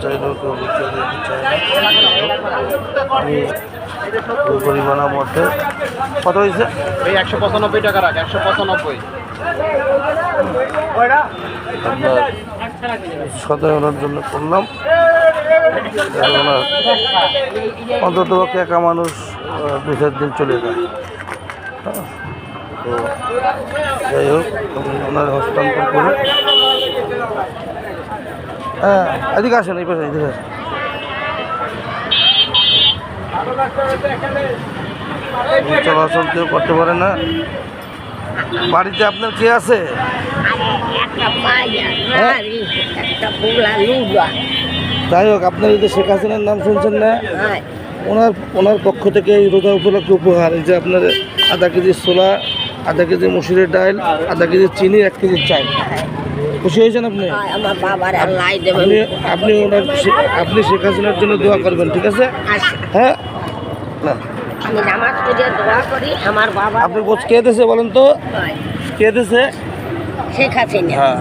চাইলেও কেউ বিক্রি দিতে চায় না। আমি পরিমাণের মধ্যে কত হয়েছে এই 195 টাকা রাখ 195 আপনার সদায়নের জন্য করলাম। অন্তত পক্ষে একা মানুষ 2-4 দিন চলে যায়। তো যাই হোক আমি ওনার হস্তান্তর করে হ্যাঁ এদিকে আসেন এই পাশে এদিকে আসেন। চলাচল কেউ করতে পারে না। বাড়িতে আপনার কে আছে? যাই হোক আপনার এই যে শেখ হাসিনার নাম শুনছেন না, ওনার পক্ষ থেকে এই রোজা উপলক্ষে উপহার এই যে আপনার আধা কেজি ছোলা, আধা কেজি মসুরের ডাল, আধা কেজি চিনি, 1 কেজি চাল। খুশি হয়েছেন আপনি? আপনি ওনার আপনি শেখ হাসিনার জন্য দোয়া করবেন, ঠিক আছে? হ্যাঁ না আমি নামাজ পড়ে দোয়া করি আমার বাবা। আপনি কে দিয়েছে বলেন তো? কে দিয়েছে? শেখ হাসিনা। হ্যাঁ